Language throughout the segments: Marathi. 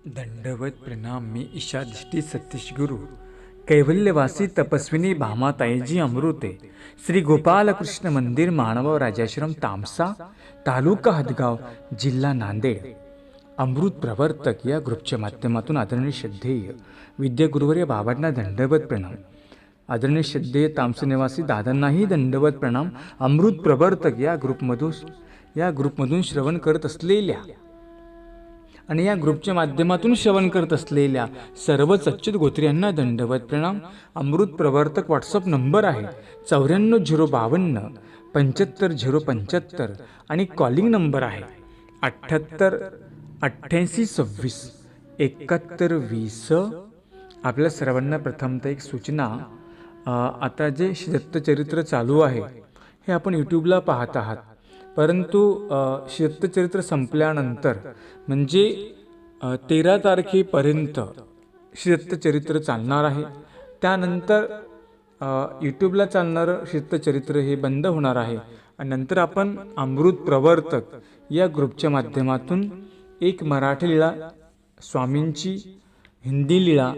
दंडवत प्रणाम. मी ईशादिष्टी सतीश गुरु कैवल्यवासी तपस्विनी भामाताईजी अमृते श्री गोपालकृष्ण मंदिर मानव राजाश्रम तामसा तालुका हदगाव जिल्हा नांदेड अमृत प्रवर्तक या ग्रुपच्या माध्यमातून आदरणीय श्रद्धेय विद्यागुरुवर्य बाबांना दंडवत प्रणाम. आदरणीय श्रद्धेय तामसा निवासी दादांनाही दंडवत प्रणाम. अमृत प्रवर्तक या ग्रुपमधून श्रवण करत असलेल्या आणि या ग्रुपच्या माध्यमातून श्रवण करत असलेल्या सर्वच अच्युत गोत्र्यांना दंडवत प्रणाम. अमृत प्रवर्तक व्हॉट्सअप नंबर आहे 94 052 75 आणि कॉलिंग नंबर आहे 78 88 26 71 20. आपल्या सर्वांना प्रथमतः एक सूचना, आता जे दत्तचरित्र चालू आहे हे आपण यूट्यूबला पाहत आहात, परंतु दत्तचरित्र संपल्यानंतर म्हणजे 13 तारखेपर्यंत दत्तचरित्र चालणार आहे. त्यानंतर यूट्यूबला चालणारं दत्तचरित्र हे बंद होणार आहे आणि नंतर आपण अमृत प्रवर्तक या ग्रुपच्या माध्यमातून एक मराठी लीळा स्वामींची, हिंदी लीळा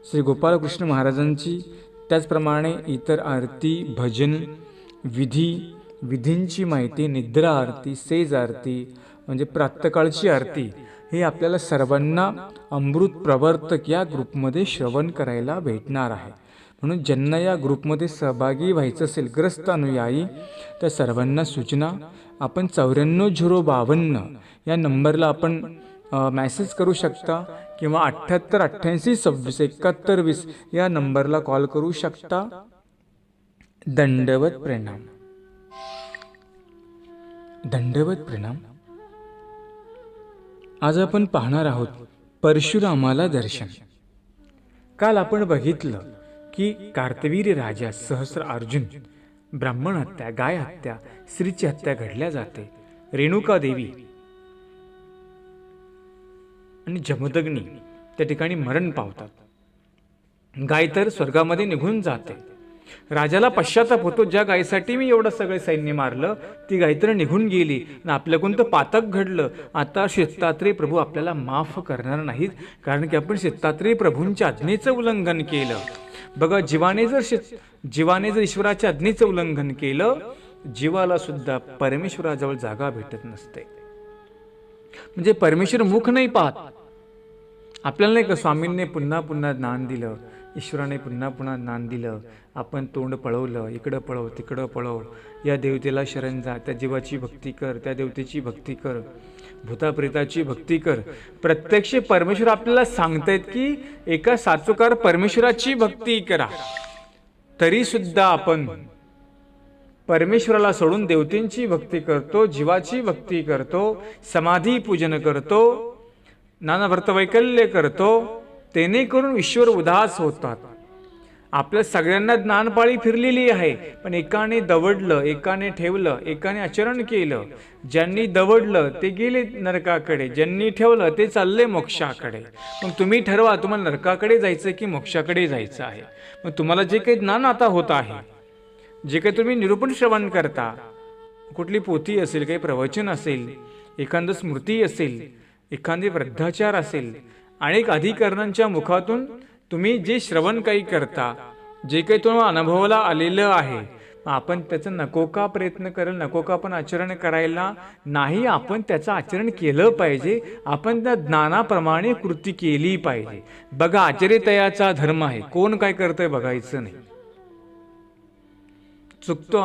श्री गोपालकृष्ण महाराजांची, त्याचप्रमाणे इतर आरती, भजन, विधींची माहिती, निद्रा आरती, सेज आरती म्हणजे प्रातःकाळची आरती हे आपल्याला सर्वांना अमृत प्रवर्तक या ग्रुपमध्ये श्रवण करायला भेटणार आहे. म्हणून ज्यांना या ग्रुपमध्ये सहभागी व्हायचं असेल, ग्रस्त अनुयायी, त्या सर्वांना सूचना, आपण 94 या नंबरला आपण मॅसेज करू शकता किंवा 78 88 26 71 20 या नंबरला कॉल करू शकता. दंडवत प्रणाम. दंडवत प्रणाम. आज आपण पाहणार आहोत परशुरामाला दर्शन. काल आपण बघितलं की कार्तवीर्य राजा सहस्र अर्जुन, ब्राह्मण हत्या, गाय हत्या, स्त्रीची हत्या घडल्या जाते. रेणुका देवी आणि जमदग्नी त्या ठिकाणी मरण पावतात. गाय तर स्वर्गामध्ये निघून जाते. राजाला पश्चाताप होतो, ज्या गायीसाठी मी एवढं सगळे सैन्य मारलं ती गाय तर निघून गेली आणि आपल्याकडून तर पातक घडलं. आता दत्तात्रेय प्रभू आपल्याला माफ करणार नाहीत, कारण की आपण दत्तात्रेय प्रभूंच्या आज्ञेचं उल्लंघन केलं. बघा, जीवाने जर ईश्वराच्या आज्ञेचं उल्लंघन केलं, जीवाला सुद्धा परमेश्वराजवळ जागा भेटत नसते. म्हणजे परमेश्वर मुख नाही पाहत. आपल्याला नाही का स्वामींनी पुन्हा पुन्हा ज्ञान दिलं, ईश्वराने पुन्हा पुन्हा ज्ञान दिलं, आपण तोंड पळवलं, इकडं पळव तिकडं पळव, या देवतेला शरण जा, त्या जीवाची भक्ती कर, त्या देवतेची भक्ती कर, भूताप्रेताची भक्ती कर. प्रत्यक्ष परमेश्वर आपल्याला सांगतायत की एका साचोकार परमेश्वराची भक्ती करा. तरी सुद्धा आपण परमेश्वराला सोडून देवतेंची भक्ती करतो, जीवाची भक्ती करतो, समाधी पूजन करतो, नाना व्रतवैकल्य करतो. तेने करून ईश्वर उदास होतात. आपल्या सगळ्यांना ज्ञानपाळी फिरलेली आहे, पण एकाने दवडलं, एकाने ठेवलं, एकाने आचरण केलं. ज्यांनी दवडलं ते गेले नरकाकडे, ज्यांनी ठेवलं ते चालले मोक्षाकडे. मग तुम्ही ठरवा, तुम्हाला नरकाकडे जायचं की मोक्षाकडे जायचं आहे. मग तुम्हाला जे काही ज्ञान आता होत आहे, जे काही तुम्ही निरूपण श्रवण करता, कुठली पोथी असेल, काही प्रवचन असेल, एखादं स्मृती असेल, एखादी वृद्धाचार असेल, अनेक अधिकरणांच्या मुखातून तुम्ही जे श्रवण काही करता, जे काही तुम्हाला अनुभवाला आलेलं आहे, आपण त्याचं नको का प्रयत्न करेल, नको का आपण आचरण करायला नाही. आपण त्याचं आचरण केलं पाहिजे. आपण त्या ज्ञानाप्रमाणे कृती केली पाहिजे. बघा, आचर्यतयाचा धर्म आहे. कोण काय करतंय बघायचं नाही. चुकतो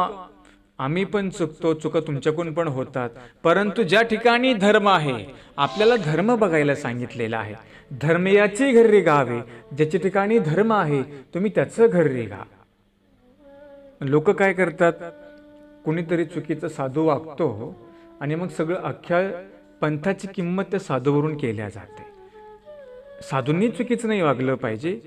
आम्ही पण चुकतो, चुका तुमच्याकडून पण होतात, परंतु ज्या ठिकाणी धर्म आहे आपल्याला धर्म बघायला सांगितलेला आहे. धर्मयाचे घर रे गावे, ज्याच्या ठिकाणी धर्म आहे तुम्ही त्याचं घर रे गा. लोक काय करतात, कुणीतरी चुकीचा साधू वागतो आणि मग सगळं अख्ख्या पंथाची किंमत त्या साधूवरून केल्या जाते. साधूंनी चुकीचं नाही वागलं पाहिजे,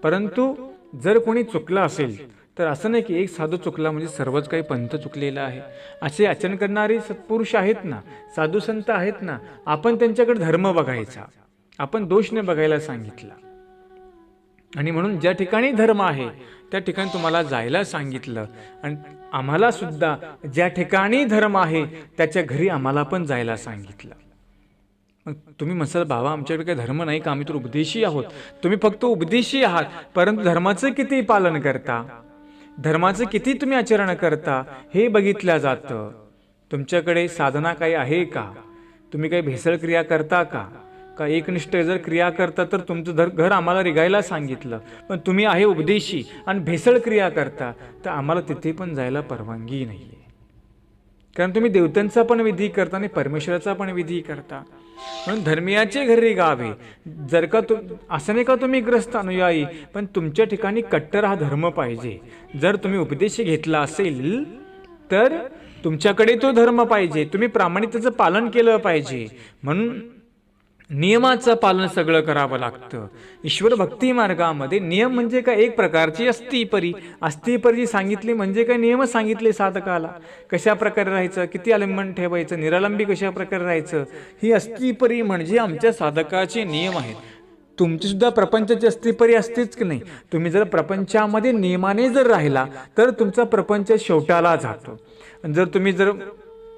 परंतु जर कोणी चुकलं असेल तर असं नाही की एक साधू चुकला म्हणजे सर्वच काही पंथ चुकलेला आहे. असे आचरण करणारे सत्पुरुष आहेत ना, साधू संत आहेत ना, आपण त्यांच्याकडे धर्म बघायचा, आपण दोष न बघायला सांगितला. आणि म्हणून ज्या ठिकाणी धर्म आहे त्या ठिकाणी तुम्हाला जायला सांगितलं. आणि आम्हाला सुद्धा ज्या ठिकाणी धर्म आहे त्याच्या घरी आम्हाला पण जायला सांगितलं. मग तुम्ही म्हणसाल बाबा आमच्याकडे काही धर्म नाही का, आम्ही तर उपदेशी आहोत. तुम्ही फक्त उपदेशी आहात, परंतु धर्माचं किती पालन करता, धर्माचं किती तुम्ही आचरण करता हे बघितलं जातं. तुमच्याकडे साधना काही आहे का, तुम्ही काही भेसळ क्रिया करता का, का एकनिष्ठ जर क्रिया करता तर तुमचं घर आम्हाला रिगायला सांगितलं, पण तुम्ही आहे उपदेशी आणि भेसळ क्रिया करता तर आम्हाला तिथे पण जायला परवानगी नाही आहे. कारण तुम्ही देवतांचा पण विधी करता आणि परमेश्वराचा पण विधी करता. म्हणून धर्मियाचे घरी गावे. जर का असं नाही का तुम्ही ग्रस्त अनुयायी, पण तुमच्या ठिकाणी कट्टर हा धर्म पाहिजे. जर तुम्ही उपदेश घेतला असेल तर तुमच्याकडे तो धर्म पाहिजे, तुम्ही प्रामाणिकतेचं पालन केलं पाहिजे. म्हणून नियमाचं पालन सगळं करावं लागतं. ईश्वर भक्ती मार्गामध्ये नियम म्हणजे काय, एक प्रकारची अस्तिपरी सांगितली म्हणजे काय, नियम सांगितले साधकाला. कशा प्रकारे राहायचं, किती आलंबन ठेवायचं, निरालंबी कशा प्रकारे राहायचं, ही अस्तिपरी म्हणजे आमच्या साधकाचे नियम आहेत. तुमची सुद्धा प्रपंचाची अस्तिपरी असतेच की नाही. तुम्ही जर प्रपंचामध्ये नियमाने जर राहिला तर तुमचा प्रपंच शेवटाला जातो. जर तुम्ही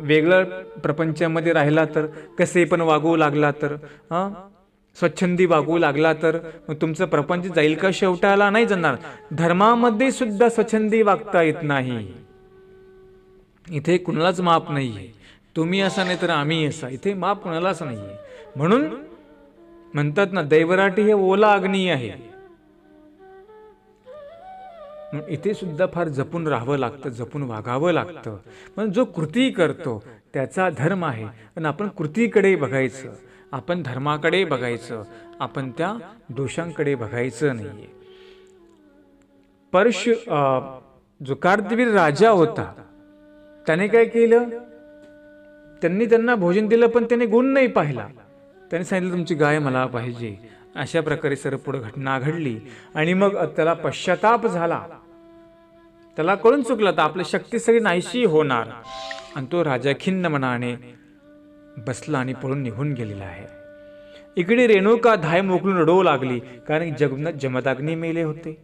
वेगळं प्रपंचामध्ये राहिला तर, कसे पण वागू लागला तर, स्वच्छंदी वागू लागला तर मग तुमचं प्रपंच जाईल का, शेवटाला नाही जाणार. धर्मामध्ये सुद्धा स्वच्छंदी वागता येत नाही. इथे कुणालाच माप नाहीये. तुम्ही असा नाही तर आम्ही असा, इथे माप कुणालाच नाहीये. म्हणून म्हणतात ना, दैवराटी हे ओला अग्नी आहे. इथे सुद्धा फार जपून राहावं लागतं, जपून वागावं लागतं. पण जो कृती करतो त्याचा धर्म आहे. पण आपण कृतीकडे बघायचं, आपण धर्माकडे बघायचं, आपण त्या दोषांकडे बघायचं नाहीये. जो कार्तवीर राजा होता त्याने काय केलं, त्यांना भोजन दिलं पण त्याने गुण नाही पाहिला. त्याने सांगितलं तुमची गाय मला पाहिजे. अशा प्रकारे सर्व पुढे घटना घडली आणि मग त्याला पश्चाताप झाला. त्याला कळून चुकलं तर आपली शक्ती सगळी नाहीशी होणार आणि तो राजा खिन्न मनाने बसला आणि पळून निघून गेलेला आहे. इकडे रेणुका धाय मोकळून रडवू लागली, कारण जगन्नाथ जमदाग्नी मेले होते.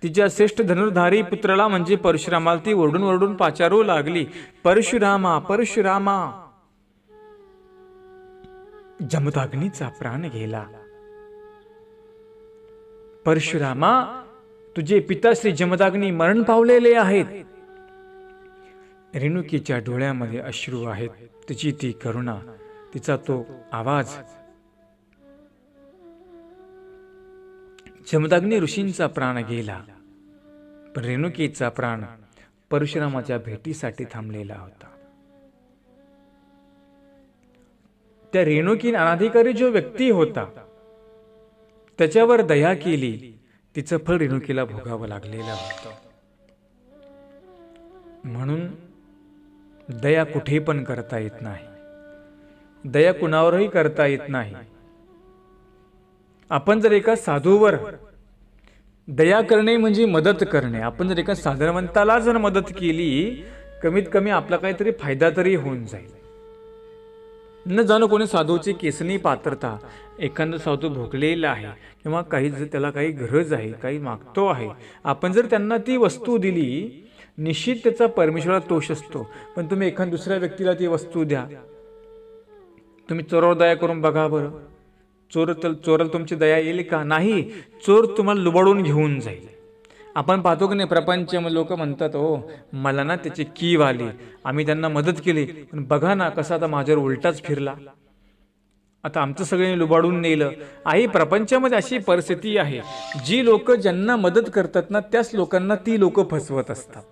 तिच्या श्रेष्ठ धनुर्धारी पुत्राला म्हणजे परशुरामाला ती ओरडून ओरडून पाचारू लागली, परशुरामा परशुरामा. जमदाग्नीचा प्राण गेला. परशुरामा, तुझे पिता श्री जमदाग्नी मरण पावलेले आहेत. रेणुकीच्या डोळ्यामध्ये अश्रू आहेत, तिची ती करुणा, तिचा तो आवाज. जमदाग्नी ऋषींचा प्राण गेला, पण रेणुकीचा प्राण परशुरामाच्या भेटीसाठी थांबलेला होता. त्या रेणुकीने अनाधिकारी जो व्यक्ती होता त्याच्यावर दया केली, तिचं फळ रेणुकीला भोगावं लागलेलं होतं. म्हणून दया कुठे पण करता येत नाही, दया कुणावरही करता येत नाही. आपण जर एका साधूवर दया करणे म्हणजे मदत करणे. आपण जर एका साधारणवंताला जर मदत केली, कमीत कमी आपला काहीतरी फायदा तरी होऊन जाईल. न जाणू कोणी साधूची केसनी पात्रता, एखादा साधू भोगलेला आहे किंवा त्याला काही गरज आहे, काही मागतो आहे, आपण जर त्यांना ती वस्तू दिली, निश्चित त्याचा परमेश्वराला तोष असतो. पण तुम्ही एखाद्या दुसऱ्या व्यक्तीला ती वस्तू द्या. तुम्ही चोरावर दया करून बघा बरं, चोराला तुमची दया येईल का? नाही. चोर तुम्हाला लुबाडून घेऊन जाईल. आपण पाहतो की नाही, प्रपंचामध्ये लोक म्हणतात, हो मला ना त्याची कीव आली, आम्ही त्यांना मदत केली, पण बघा ना कसा आता माझ्यावर उलटाच फिरला, आता आमचं सगळ्यांनी लुबाडून नेलं आहे. प्रपंचामध्ये अशी परिस्थिती आहे, जी लोक ज्यांना मदत करतात ना त्याच लोकांना ती लोक फसवत असतात.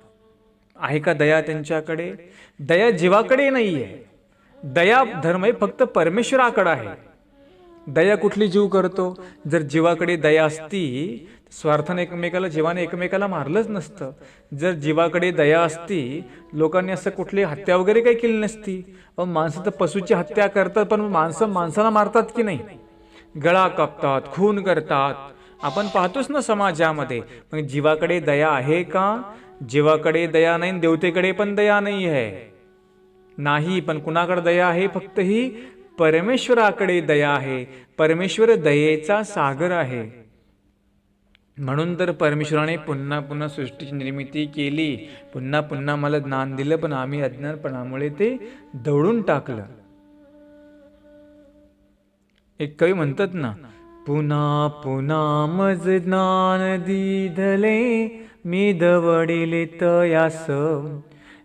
आहे का दया त्यांच्याकडे? दया जीवाकडे नाही आहे. दया धर्म हे फक्त परमेश्वराकडे आहे. दया कुठली जीव करतो? जर जीवाकडे दया असती, स्वार्थाने जीवाने एकमेकाला मारलंच नसतं. जर जीवाकडे दया असती, लोकांनी असं कुठली हत्या वगैरे काही केली नसती. माणसं तर पशुची हत्या करतात, पण माणसं माणसाला मारतात की नाही? गळा कापतात, खून करतात, आपण पाहतोच ना समाजामध्ये. मग जीवाकडे दया आहे का? जीवाकडे दया नाही, देवतेकडे पण दया नाही आहे. नाही, पण कुणाकडे दया आहे? फक्त ही परमेश्वराकडे दया आहे. परमेश्वर दयेचा सागर आहे. म्हणून तर परमेश्वराने पुन्हा पुन्हा सृष्टीची निर्मिती केली, पुन्हा पुन्हा मला ज्ञान दिलं, पण आम्ही अज्ञानपणामुळे ते दवडून टाकलं. एक कवी म्हणतात ना, पुन्हा पुन्हा मज ज्ञान दिधले, मी दवडिले तयास,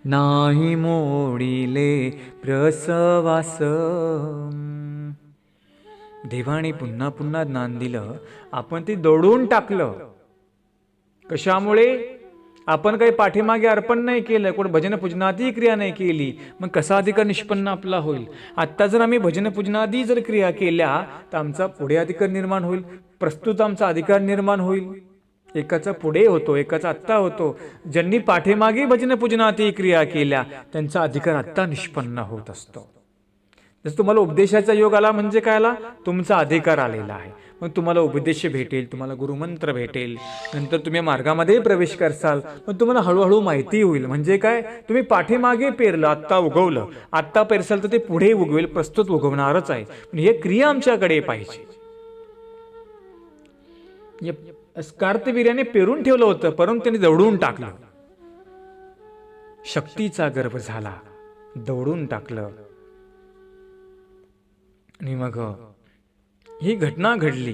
नाही मोडिले प्रसवास. देवाने पुन्हा पुन्हा ज्ञान दिलं, आपण ते दौडून टाकलं. कशामुळे? आपण काही पाठीमागे अर्पण नाही केलं, कोण भजन पूजनादी क्रिया नाही केली, मग कसा अधिकार निष्पन्न आपला होईल? आत्ता जर आम्ही भजन पूजनादी जर क्रिया केल्या तर आमचा पुढे अधिकार निर्माण होईल, प्रस्तुत आमचा अधिकार निर्माण होईल. एकाचा पुढे होतो, एकाचा आत्ता होतो. ज्यांनी पाठीमागे भजन पूजनादी क्रिया केल्या त्यांचा अधिकार आत्ता निष्पन्न होत असतो. जसं तुम्हाला उपदेशाचा योग आला म्हणजे काय आला? तुमचा अधिकार आलेला आहे. मग तुम्हाला उपदेश भेटेल, तुम्हाला गुरुमंत्र भेटेल, नंतर तुम्ही मार्गामध्ये प्रवेश करसाल, मग तुम्हाला हळूहळू माहिती होईल. म्हणजे काय? तुम्ही पाठीमागे पेरलं, आत्ता उगवलं, आत्ता पेरसाल तर ते पुढे उगवेल, प्रस्तुत उगवणारच आहे. पण हे क्रिया आमच्याकडे पाहिजे. कार्तवीर्याने पेरून ठेवलं होतं, परंतु त्यांनी दौडून टाकलं. शक्तीचा गर्भ झाला, दौडून टाकलं. आणि मग ही घटना घडली.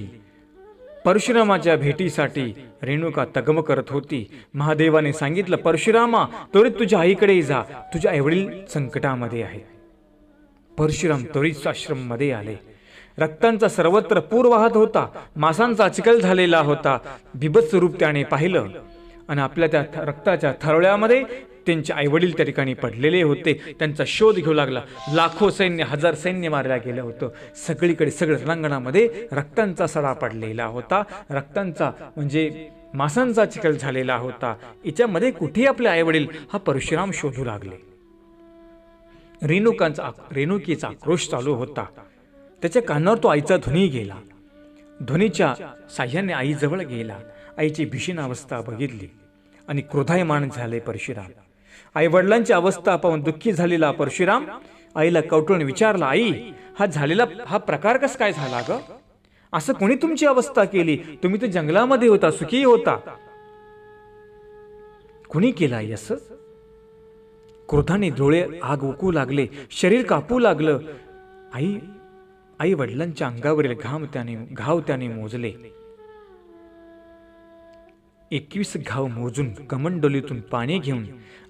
परशुरामाच्या भेटीसाठी रेणुका तगम करत होती. महादेवाने सांगितलं, परशुरामा त्वरित तुझ्या आईकडे जा, तुझे आईवडील संकटामध्ये आहे. परशुराम त्वरित आश्रम मध्ये आले. रक्तांचा सर्वत्र पूर वाहत होता, मांसांचा चिखल झालेला होता. बिभत्स रूप त्याने पाहिलं आणि आपल्या त्या रक्ताच्या थरवळ्यामध्ये त्यांचे आईवडील त्या ठिकाणी पडलेले होते. त्यांचा शोध घेऊ लागला. लाखो सैन्य, हजार सैन्य मारल्या गेलं होतं. सगळीकडे सगळं रणांगणामध्ये रक्तांचा सडा पडलेला होता. रक्तांचा म्हणजे मांसांचा चिखल झालेला होता. याच्यामध्ये कुठे आपले आईवडील? हा परशुराम शोधू लागले. रेणुकीचा आक्रोश चालू होता. त्याच्या कानावर तो आईचा ध्वनी गेला. ध्वनीच्या साह्याने आई जवळ गेला. आईची भीषण अवस्था बघितली आणि क्रोधायमान झाले परशुराम. आई वडिलांची अवस्था पाहून दुःखी झालेला परशुराम आईला कवटून विचारला, आई हा प्रकार कसा काय झाला ग? असं कोणी तुमची अवस्था केली? तुम्ही तर जंगलामध्ये होता, सुखी होता. कोणी केलं आई असं? क्रोधाने डोळे आग ओकू लागले, शरीर कापू लागलं. आई वडिलांच्या अंगावरील घाव त्याने मोजले. 21 घाव मोजून कमंडोलीतून पाणी घेऊन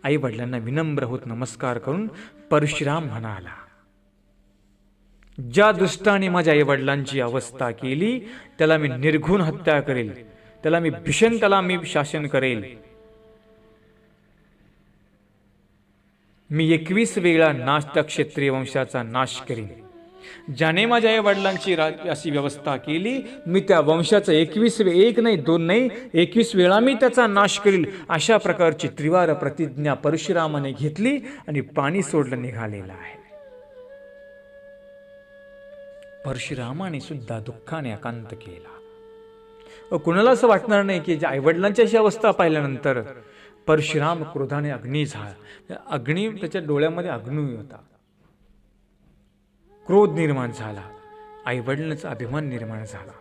आई वडिलांना विनम्र होत नमस्कार करून परशुराम म्हणाला, ज्या दुष्टाने माझ्या आई वडिलांची अवस्था केली त्याला मी निर्घुण हत्या करेल, त्याला मी शासन करेल. मी 21 वेळा नाश क्षत्रिय वंशाचा नाश करेन. ज्याने माझ्या आई वडिलांची अशी व्यवस्था केली, मी त्या वंशाचा 21 नाही 2 नाही 21 वेळा मी त्याचा नाश करील. अशा प्रकारची त्रिवार प्रतिज्ञा परशुरामाने घेतली आणि पाणी सोडलं निघालेलं आहे. परशुरामाने सुद्धा दुःखाने आकांत केला. कुणाला असं वाटणार नाही की आई वडिलांची अशी अवस्था पाहिल्यानंतर परशुराम क्रोधाने अग्नी झाला. अग्नी त्याच्या डोळ्यामध्ये अग्नी होता. क्रोध निर्माण झाला. आई वडिलांचा अभिमान निर्माण झाला.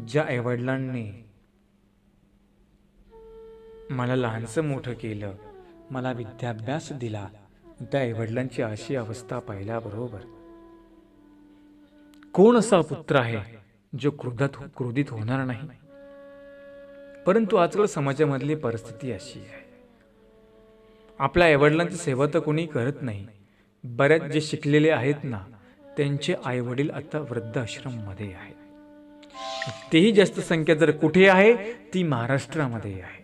ज्या आई वडिलांनी मला लहानसं मोठं केलं, मला विद्याभ्यास दिला, त्या आई वडिलांची अशी अवस्था पाहिल्याबरोबर कोण असा पुत्र आहे जो क्रोधित होणार नाही? परंतु आजकाल समाजामधली परिस्थिती अशी आहे, आपल्या आईवडिलांची सेवा तर कोणी करत नाही. बऱ्याच जे शिकलेले आहेत ना, त्यांचे आईवडील आता वृद्धाश्रम मध्ये आहेत. तेही जास्त संख्या जर कुठे आहे ती महाराष्ट्रामध्ये आहे.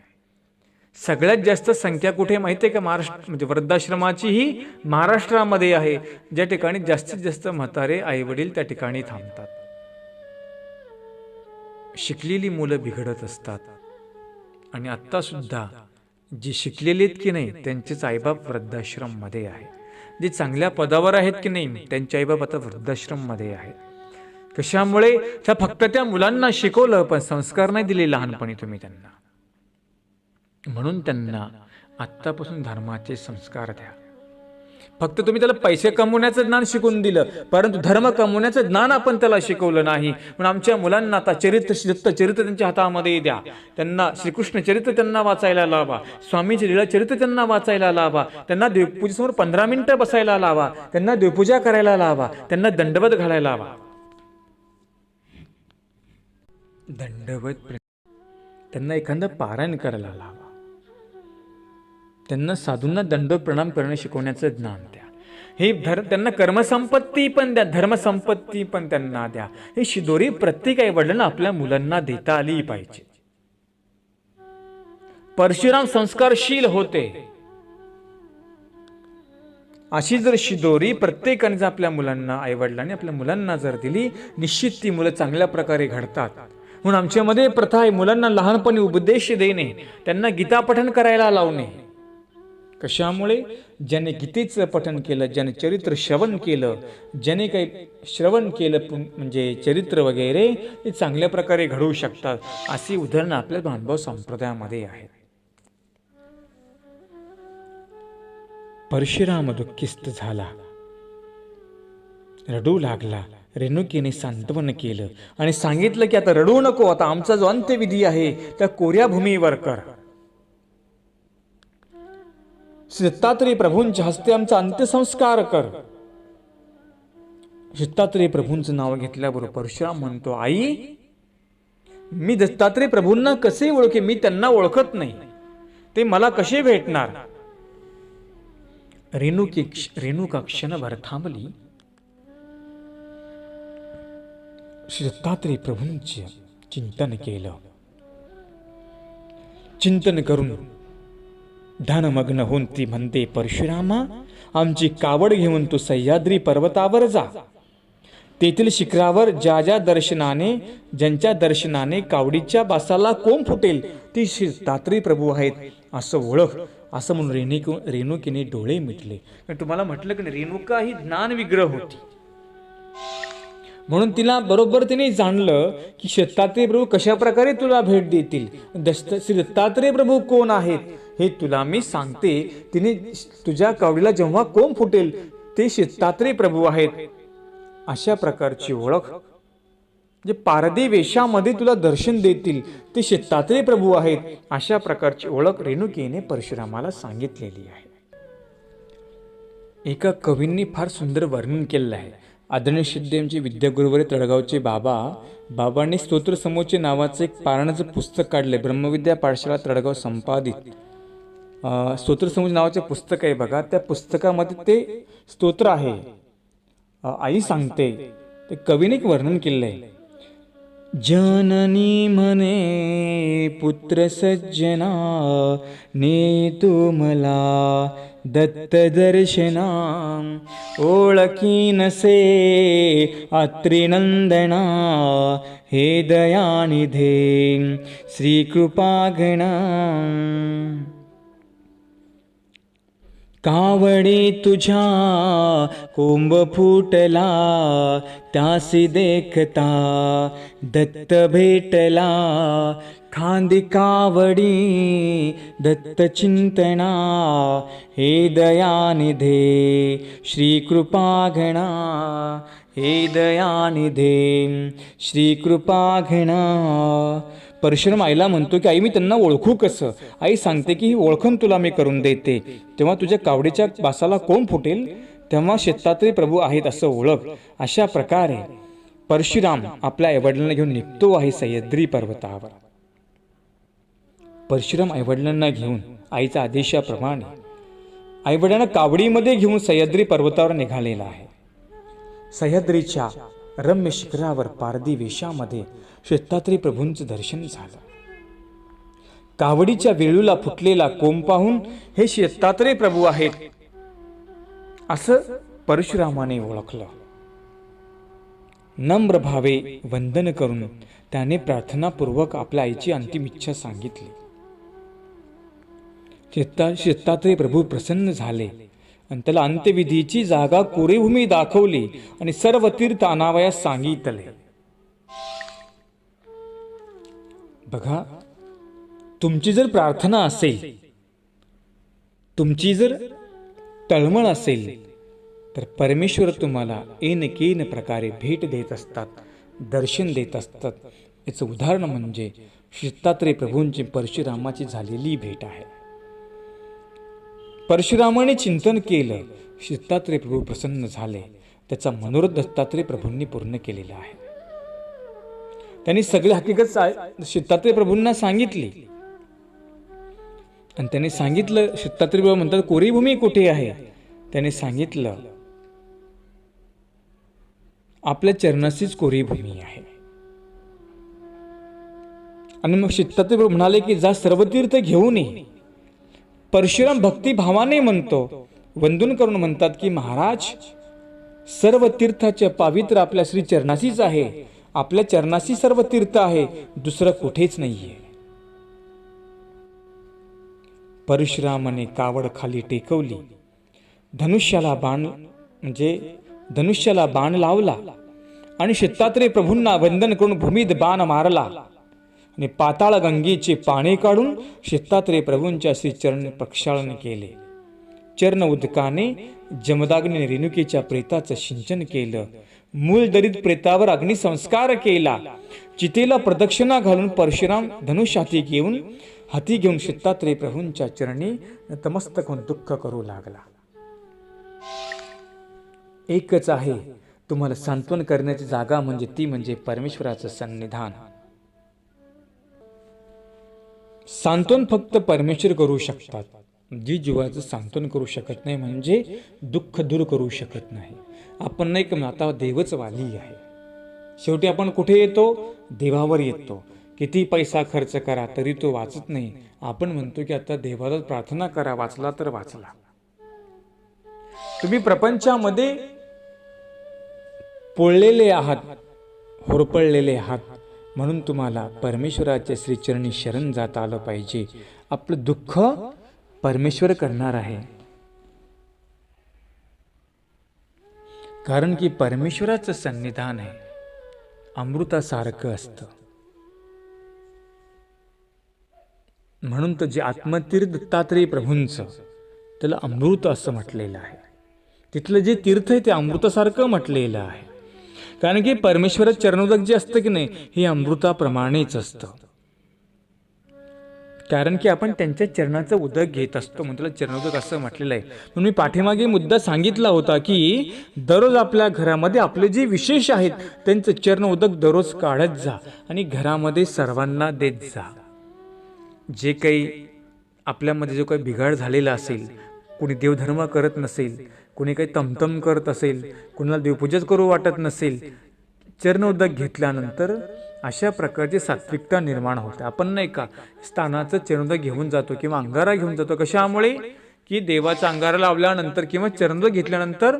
सगळ्यात जास्त संख्या कुठे माहिती आहे का? महाराष्ट्र म्हणजे वृद्धाश्रमाची ही महाराष्ट्रामध्ये आहे, ज्या ठिकाणी जास्तीत जास्त म्हातारे आईवडील त्या ठिकाणी थांबतात. शिकलेली मुलं बिघडत असतात आणि आता सुद्धा जे शिकलेले आहेत की नाही त्यांचेच आईबाप वृद्धाश्रम मध्ये आहे. जे चांगल्या पदावर आहेत की नाही त्यांचे आईबाप आता वृद्धाश्रम मध्ये आहेत. कशामुळे? फक्त त्या मुलांना शिकवलं पण संस्कार नाही दिले लहानपणी तुम्ही त्यांना. म्हणून त्यांना आत्तापासून धर्माचे संस्कार द्या. फक्त तुम्ही त्याला पैसे कमवण्याचं ज्ञान शिकवून दिलं, परंतु धर्म कमवण्याचं ज्ञान आपण त्याला शिकवलं नाही. म्हणून आमच्या मुलांना आता चरित्र त्यांच्या हातामध्ये द्या, त्यांना श्रीकृष्ण चरित्र त्यांना वाचायला लावा, स्वामींचे लीला चरित्र त्यांना वाचायला लावा, त्यांना देवपूजेसमोर 15 मिनिटं बसायला लावा, त्यांना देवपूजा करायला लावा, त्यांना दंडवत घालायला लावा. दंडवत, त्यांना एखादं पारायण करायला लावा, त्यांना साधूंना दंडवत प्रणाम करणे शिकवण्याचं ज्ञान द्या. हे त्यांना कर्मसंपत्ती पण द्या, धर्मसंपत्ती पण त्यांना द्या. ही शिदोरी प्रत्येक आई वडिलांना आपल्या मुलांना देता आली पाहिजे. परशुराम संस्कारशील होते, अशी जर शिदोरी प्रत्येकाने जर आपल्या मुलांना, आई वडिलांनी आपल्या मुलांना जर दिली, निश्चित ती मुलं चांगल्या प्रकारे घडतात. म्हणून आमच्यामध्ये प्रथा आहे, मुलांना लहानपणी उपदेश देणे, त्यांना गीता पठण करायला लावणे. कशामुळे? ज्याने गीतेचं पठण केलं, ज्याने चरित्र श्रवण केलं, ज्याने काही श्रवण केलं म्हणजे चरित्र वगैरे, ते चांगल्या प्रकारे घडवू शकतात. अशी उदाहरणं आपल्या भानुभाव संप्रदायामध्ये आहेत. परशुराम दुःखिस्त झाला, रडू लागला. रेणुकीने सांत्वन केलं आणि सांगितलं की आता रडू नको, आता आमचा जो अंत्यविधी आहे त्या कोऱ्या भूमीवर कर. दत्तात्रेय प्रभूंच्या हस्ते आमचा अंत्यसंस्कार कर. दत्तात्रेय प्रभूंचं नाव घेतल्याबरोबर परशुराम म्हणतो, आई मी दत्तात्रेय प्रभूंना कसे ओळखे? मी त्यांना ओळखत नाही, ते मला कसे भेटणार? रेणुका क्षणभर थांबली. श्री दत्तात्रेय प्रभूंचे चिंतन केलं. चिंतन करून ध्यानमग्न होऊन ती म्हणते, परशुरामा आमची कावड घेऊन तू सह्याद्री पर्वतावर जा. तेथील शिखरावर ज्यांच्या दर्शनाने कावडीच्या बासाला कोंब फुटेल ती श्री दत्तात्रेय प्रभू आहेत असं ओळख. असं म्हणून रेणुकीने डोळे मिटले. तुम्हाला म्हटलं की रेणुका ही ज्ञान विग्रह होती, म्हणून तिला बरोबर तिने जाणलं की दत्तात्रेय प्रभू कशा प्रकारे तुला भेट देतील. श्री दत्तात्रेय प्रभू कोण आहेत हे तुला मी सांगते. तिने तुझ्या कावडीला जेव्हा कोंब फुटेल ते श्री दत्तात्रेय प्रभू आहेत अशा प्रकारची ओळख, जे पारधी वेशामध्ये तुला दर्शन देतील ते श्री दत्तात्रेय प्रभू आहेत अशा प्रकारची ओळख रेणुकीने परशुरामाला सांगितलेली आहे. एका कवींनी फार सुंदर वर्णन केलेलं आहे. आदरणीय सिद्धेमचे विद्यागुरुवरे तळगावचे बाबांनी स्तोत्र समूचे नावाचं एक पारायणाचं पुस्तक काढले. ब्रह्मविद्या पाठशाळा तळगाव संपादित स्तोत्र समूह नावाचे पुस्तक आहे बघा. त्या पुस्तकामध्ये ते स्तोत्र आहे. आई सांगते, ते कवीने एक वर्णन केलेलं आहे. जननी म्हणे पुत्र सज्जना ने तू मला दत्त दर्शना ओळखी नसे अत्रिनंदना हे दयानिधे श्री कृपागणा कावडी तुझ्या कोंब फुटला त्यासी देखता दत्त भेटला खांदी कावडी दत्त चिंतना हे दयानिधे श्री कृपागणा हे दयानिधे श्री कृपागणा. परशुराम आईला म्हणतो की आई मी त्यांना ओळखू कसं? आई सांगते की ही ओळखून तुला मी करून देते. तेव्हा तुझ्या कावडीच्या बासाला कोंब फुटेल तेव्हा दत्तात्रेय प्रभू आहेत असं ओळख. अशा प्रकारे परशुराम आपल्या आईवडिलांना घेऊन निघतो आहे सह्याद्री पर्वतावर. परशुराम आईवडिलांना घेऊन आईच्या आदेशाप्रमाणे आईवडिलांना कावडीमध्ये घेऊन सह्याद्री पर्वतावर निघालेला आहे. सह्याद्रीच्या रम्य शिखरावर पारधी वेशामध्ये दत्तात्रेय प्रभूंचं दर्शन झालं. कावडीच्या वेळूला फुटलेला कोंब पाहून हे दत्तात्रेय प्रभू आहेत असं परशुरामाने ओळखलं. नम्र भावे वंदन करून त्याने प्रार्थनापूर्वक आपल्या आईची अंतिम इच्छा सांगितली. दत्तात्रेय प्रभू प्रसन्न झाले आणि त्याला अंत्यविधीची जागा कोरेभूमी दाखवली आणि सर्व तीर्थ आणावयास सांगितले. बघा, तुमची जर प्रार्थना असेल, तुमची जर तळमळ असेल तर परमेश्वर तुम्हाला एन प्रकारे भेट देत असतात, दर्शन देत असतात. याचं उदाहरण म्हणजे दत्तात्रेय प्रभूंची परशुरामाची झालेली भेट आहे. परशुरामाने चिंतन केलं, दत्तात्रेय प्रभू प्रसन्न झाले. त्याचा मनोरथ दत्तात्रेय प्रभूंनी पूर्ण केलेला आहे. त्यांनी सगळी हकीकत दत्तात्रेय प्रभूंना सांगितली आणि त्यांनी सांगितलं. दत्तात्रेय प्रभू म्हणतात, कोरी भूमी कुठे आहे? त्याने सांगितलं, आपल्या चरणाशीच कोरी भूमी आहे. आणि मग दत्तात्रेय प्रभू म्हणाले की जा सर्व तीर्थ घेऊन ये. परशुराम भक्तिभावाने म्हणतो, वंदन करून म्हणतात की महाराज, सर्व तीर्थाचे पावित्र आपल्या श्री चरणाशीच आहे. आपल्या चरणाशी सर्व तीर्थ आहे, दुसरं कुठेच नाहीये. परशुरामाने कावड खाली टेकवली, धनुष्याला बाण लावला आणि दत्तात्रेय प्रभूंना वंदन करून भूमीत बाण मारला आणि पाताळ गंगेचे पाणी काढून दत्तात्रेय प्रभूंच्या श्री चरण प्रक्षालन केले. चरण उदकाने जमदाग्नी रेणुकेच्या प्रेताचं सिंचन केलं. मूल दरीत प्रेतावर अग्निसंस्कार केला. चितेला प्रदक्षिणा घालून परशुराम धनुष हाती घेऊन दत्तात्रेय प्रभूंच्या चरणी नतमस्तक होऊन दुःख करू लागला. एकच आहे तुम्हाला सांत्वन करण्याची जागा, म्हणजे ती म्हणजे परमेश्वराचं सन्निधान. सांत्वन फक्त परमेश्वर करू शकतात. जी जीवाचं सांत्वन करू शकत नाही म्हणजे दुःख दूर करू शकत नाही. आपण नाही का आता देवच वाली आहे. शेवटी आपण कुठे येतो? देवावर येतो. किती पैसा खर्च करा तरी तो वाचत नाही. आपण म्हणतो की आता देवाला प्रार्थना करा, वाचला तर वाचला. तुम्ही प्रपंचामध्ये पोळलेले आहात, होरपळलेले आहात, म्हणून तुम्हाला परमेश्वराच्या श्रीचरणी शरण जाता आलं पाहिजे. आपलं दुःख परमेश्वर करणार आहे, कारण की परमेश्वराचं सन्निधान आहे, अमृतासारखं असतं. म्हणून तर जे आत्मतीर्थ दत्तात्रेय प्रभूंचं त्याला अमृत असं म्हटलेलं आहे. तिथलं जे तीर्थ आहे ते अमृतासारखं म्हटलेलं आहे. कारण की परमेश्वरात चरणोदक जे असतं की नाही, हे अमृताप्रमाणेच असतं. कारण की आपण त्यांच्या चरणाचं उदक घेत असतो, म्हणून त्याला चरणोदक असं म्हटलेलं आहे. म्हणून मी पाठीमागे मुद्दा सांगितला होता की दररोज आपल्या घरामध्ये आपले जे विशेष आहेत त्यांचं चरण उदक दररोज काढत जा आणि घरामध्ये सर्वांना देत जा. जे काही आपल्यामध्ये जो काही बिघाड झालेला असेल, कोणी देवधर्म करत नसेल, कोणी काही तमतम करत असेल, कोणाला देवपूजाच करू वाटत नसेल, चरणोदक घेतल्यानंतर अशा प्रकारची सात्विकता निर्माण होते. आपण नाही का स्थानाचं चरणोदक घेऊन जातो किंवा अंगारा घेऊन जातो. कशामुळे? की देवाचा अंगारा लावल्यानंतर किंवा चरणोदक घेतल्यानंतर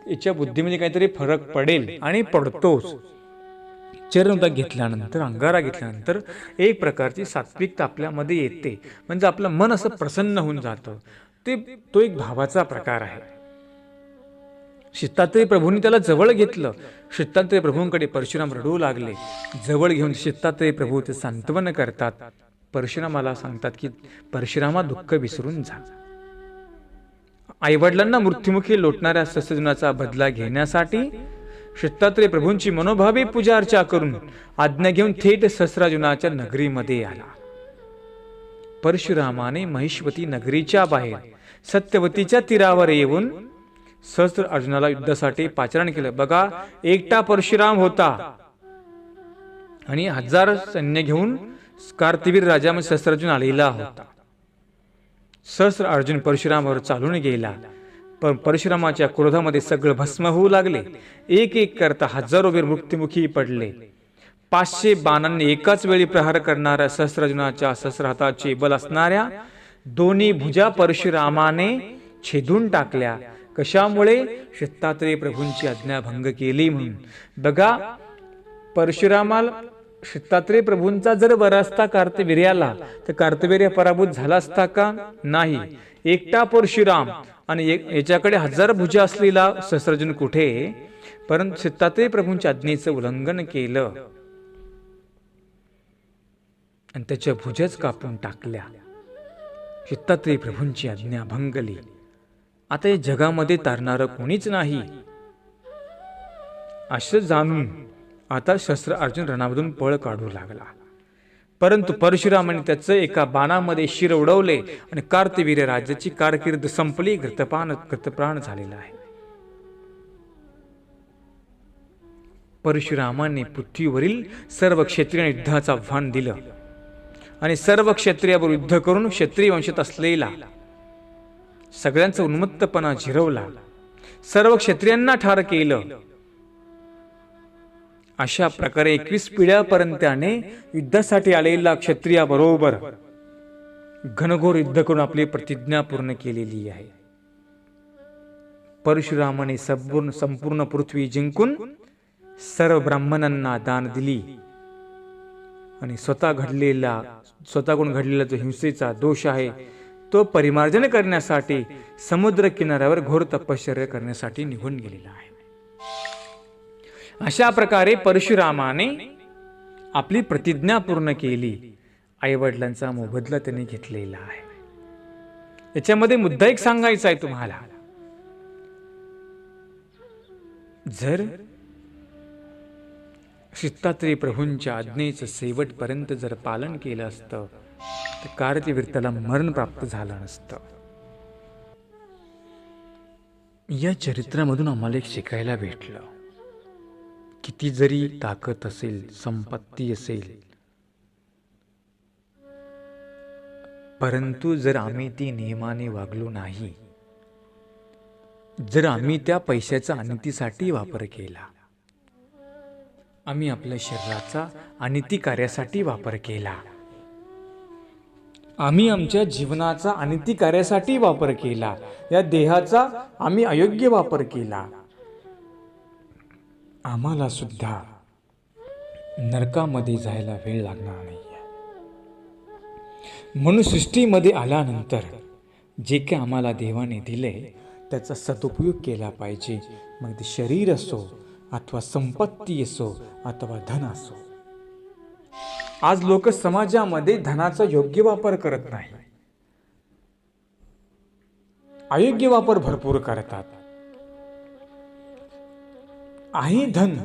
याच्या बुद्धीमध्ये काहीतरी फरक पडेल आणि पडतोच. चरणोदक घेतल्यानंतर, अंगारा घेतल्यानंतर एक प्रकारची सात्विकता आपल्यामध्ये येते, म्हणजे आपलं मन असं प्रसन्न होऊन जातं. तो एक भावाचा प्रकार आहे. दत्तात्रेय प्रभूंनी त्याला जवळ घेतलं. दत्तात्रेय प्रभूंकडे परशुराम रडू लागले. जवळ घेऊन दत्तात्रेय प्रभू ते सांत्वन करतात. परशुरामाला सांगतात की परशुरामा, दुःख विसरून जा. आईवडिलांना मृत्युमुखी लोटणाऱ्या सहस्रजनाचा बदला घेण्यासाठी दत्तात्रेय प्रभूंची मनोभावे पूजा अर्चा करून आज्ञा घेऊन थेट सहस्रार्जुनाच्या नगरीमध्ये आला. परशुरामाने महिष्मती नगरीच्या बाहेर सत्यवतीच्या तीरावर येऊन सहस्र अर्जुनाला युद्धासाठी पाचारण केलं. बघा, एकटा परशुराम होता आणि 1000 सैन्य घेऊन कार्तवीर राजा सहस्रार्जुन आलेला होता. सहस्र अर्जुन परशुरामावर चालून गेला, पण परशुरामाच्या क्रोधामध्ये सगळं भस्म होऊ लागले. एक एक करता 1000 वीर मृत्युमुखी पडले. 500 बाणांनी एकाच वेळी प्रहार करणाऱ्या सहस्रार्जुनाच्या सहस्र हाताचे बल असणाऱ्या दोन्ही भुजा परशुरामाने छेदून टाकल्या. कशामुळे? दत्तात्रेय प्रभूंची आज्ञा भंग केली म्हणून. बघा, परशुरामाला दत्तात्रेय प्रभूंचा जर वर असता कार्तवीर्याला, तर कार्तवीर्य पराभूत झाला असता का? नाही. एकटा परशुराम आणि याच्याकडे 1000 भुजा असलेला सहस्रार्जुन कुठे? परंतु दत्तात्रेय प्रभूंच्या आज्ञेचं उल्लंघन केलं आणि त्याच्या भुजाच कापून टाकल्या. दत्तात्रेय प्रभूंची आज्ञा भंगली आता या जगामध्ये तारणारं कोणीच नाही असं जाणून आता शस्त्र अर्जुन रणामधून पळ काढू लागला. परंतु परशुरामाने त्याचं एका बाणामध्ये शिर उडवले आणि कार्तवीर्य राजाची कारकीर्द संपली, कृतप्राण झालेला आहे. परशुरामाने पृथ्वीवरील सर्व क्षत्रिय युद्धाचं आव्हान दिलं आणि सर्व क्षत्रियावर युद्ध करून क्षत्रिय वंशात असलेला सगळ्यांचा उन्मत्तपणा जिरवला, सर्व क्षत्रियांना ठार केलं. अशा प्रकारे 21 पिढ्यापर्यंत त्याने युद्धासाठी आलेला क्षत्रियाबरोबर घनघोर युद्ध करून आपली प्रतिज्ञा पूर्ण केलेली आहे. परशुरामाने संपूर्ण पृथ्वी जिंकून सर्व ब्राह्मणांना दान दिली आणि स्वतःकडून घडलेला जो हिंसेचा दोष आहे तो परिमार्जन करण्यासाठी समुद्र किनाऱ्यावर घोर तपश्चर्या करण्यासाठी निघून गेलेला आहे. अशा प्रकारे परशुरामाने आपली प्रतिज्ञा पूर्ण केली. आईवडिलांचा मोबदला त्यांनी घेतलेला आहे. याच्यामध्ये मुद्दा एक सांगायचा आहे तुम्हाला. जर दत्तात्रेय प्रभूंच्या आज्ञेचं शेवटपर्यंत जर पालन केलं असतं तर कार्तवीर्याला मरण प्राप्त झालं नसतं. या चरित्रामधून आम्हाला एक शिकायला भेटलं. किती जरी ताकद असेल, संपत्ती असेल, परंतु जर आम्ही ती नियमाने वागलो नाही, जर आम्ही त्या पैशाचा अनितीसाठी वापर केला, आम्ही आपल्या शरीराचा अनिती कार्यासाठी वापर केला, आम्ही आमच्या जीवनाचा अनिती कार्यासाठी वापर केला, या देहाचा आम्ही अयोग्य वापर केला, आम्हाला सुद्धा नरकामध्ये जायला वेळ लागणार नाही. म्हणून सृष्टीमध्ये आल्यानंतर जे काही आम्हाला देवाने दिले त्याचा सदुपयोग केला पाहिजे. मग ते शरीर असो अथवा संपत्ती असो अथवा धन असो. आज लोक समाजामध्ये धनाचा योग्य वापर करत नाही, अयोग्य वापर भरपूर करतात. आहे धन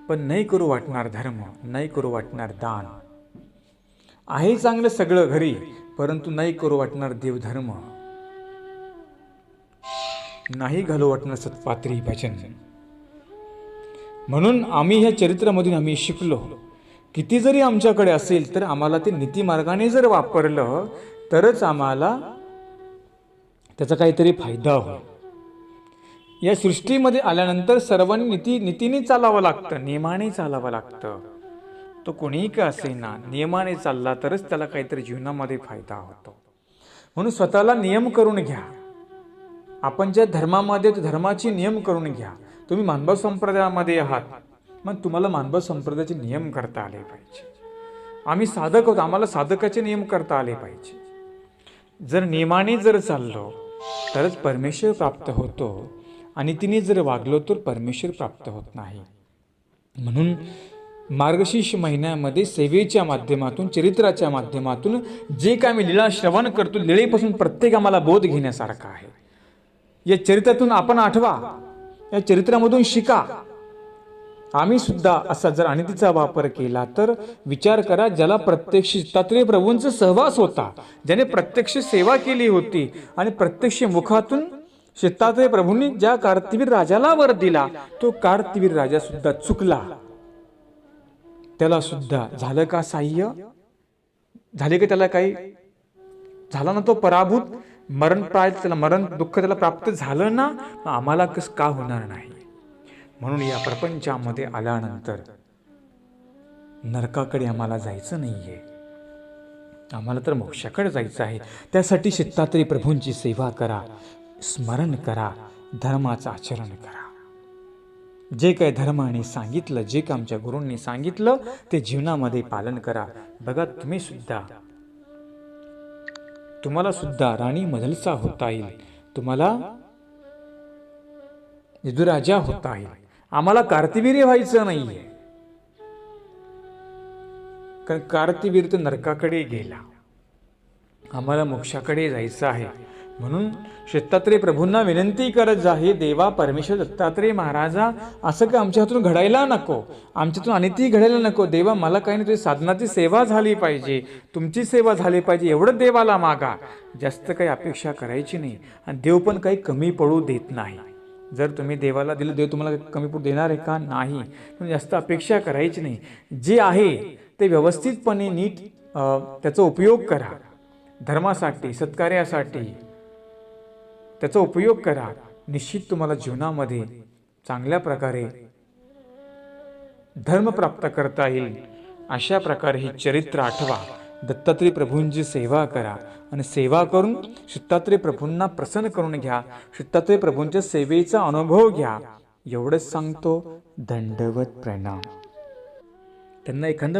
पण नाही करू वाटणार धर्म, नाही करू वाटणार दान. आहे चांगलं सगळं घरी परंतु नाही करू वाटणार देवधर्म, नाही घालू वाटणार सत्पात्री भजन. म्हणून आम्ही ह्या चरित्रामधून आम्ही शिकलो, किती जरी आमच्याकडे असेल तर आम्हाला ते नीतिमार्गाने जर वापरलं तरच आम्हाला त्याचा काहीतरी फायदा होईल. या सृष्टीमध्ये आल्यानंतर सर्वांनी नीतीने चालावं लागतं, नियमाने चालावं लागतं. तो कोणीही का असेना नियमाने चालला तरच त्याला काहीतरी जीवनामध्ये फायदा होतो. म्हणून स्वतःला नियम करून घ्या. आपण ज्या धर्मामध्ये धर्माचे नियम करून घ्या. तुम्ही मानव संप्रदायामध्ये आहात, मग तुम्हाला मानव संप्रदायाचे नियम करता आले पाहिजे. आम्ही साधक होतो, आम्हाला साधकाचे नियम करता आले पाहिजे. जर नियमाने जर चाललो तरच परमेश्वर प्राप्त होतो आणि तिने जर वागलो तर परमेश्वर प्राप्त होत नाही. म्हणून मार्गशीर्ष महिन्यामध्ये सेवेच्या माध्यमातून, चरित्राच्या माध्यमातून जे काय आम्ही लीळा श्रवण करतो, लीळेपासून प्रत्येक आम्हाला बोध घेण्यासारखा आहे. या चरित्रातून आपण आठवा, या चरित्रामधून शिका. आम्ही सुद्धा असा जर अनितीचा वापर केला तर विचार करा, ज्याला प्रत्यक्ष दत्तात्रेय प्रभूंचा सहवास होता, ज्याने प्रत्यक्ष सेवा केली होती आणि प्रत्यक्ष मुखातून दत्तात्रेय प्रभूंनी ज्या कार्तवीर राजाला वर दिला तो कार्तवीर राजा सुद्धा चुकला. त्याला सुद्धा झालं का साह्य, झाले का त्याला काही झाला ना, तो पराभूत मरणप्राय, त्याला मरण दुःख त्याला प्राप्त झालं ना, आम्हाला कसं का होणार नाही. म्हणून या प्रपंचामध्ये आल्यानंतर नरकाकडे आम्हाला जायचं नाहीये, आम्हाला तर मोक्षाकडे जायचं आहे. त्यासाठी दत्तात्रेय प्रभूंची सेवा करा, स्मरण करा, धर्माचं आचरण करा. जे काही धर्माने सांगितलं, जे काही आमच्या गुरूंनी सांगितलं ते जीवनामध्ये पालन करा. बघा तुम्हाला सुद्धा राणी मदलसा होता येईल, तुम्हाला यदुराजा होता येईल. आम्हाला कार्तवीर्य व्हायचं नाहीये, कारण कार्तवीर्य तो नरकाकडे गेला. आम्हाला मोक्षाकडे जायचं आहे. म्हणून दत्तात्रेय प्रभूंना विनंती करत जा, हे देवा परमेश्वर दत्तात्रेय महाराजा, असं काय आमच्या हातून घडायला नको, आमच्यातून अनिती घडायला नको देवा, मला काही नाही, तुझी साधनाची सेवा झाली पाहिजे, तुमची सेवा झाली पाहिजे, एवढं देवाला मागा. जास्त काही अपेक्षा करायची नाही. आणि देव पण काही कमी पडू देत नाही. जर तुम्ही देवाला दिलं, देव तुम्हाला कमी पडू देणार आहे का? नाही. पण जास्त अपेक्षा करायची नाही. जे आहे ते व्यवस्थितपणे नीट त्याचा उपयोग करा, धर्मासाठी, सत्कार्यासाठी त्याचा उपयोग करा. निश्चित तुम्हाला जीवनामध्ये चांगल्या प्रकारे धर्म प्राप्त करता येईल. अशा प्रकारे हे चरित्र आठवा, दत्तात्रेय प्रभूंची सेवा करा आणि सेवा करून दत्तात्रेय प्रभूंना प्रसन्न करून घ्या. दत्तात्रेय प्रभूंच्या सेवेचा अनुभव घ्या. एवढंच सांगतो. दंडवत प्रणाम. त्यांना एखादं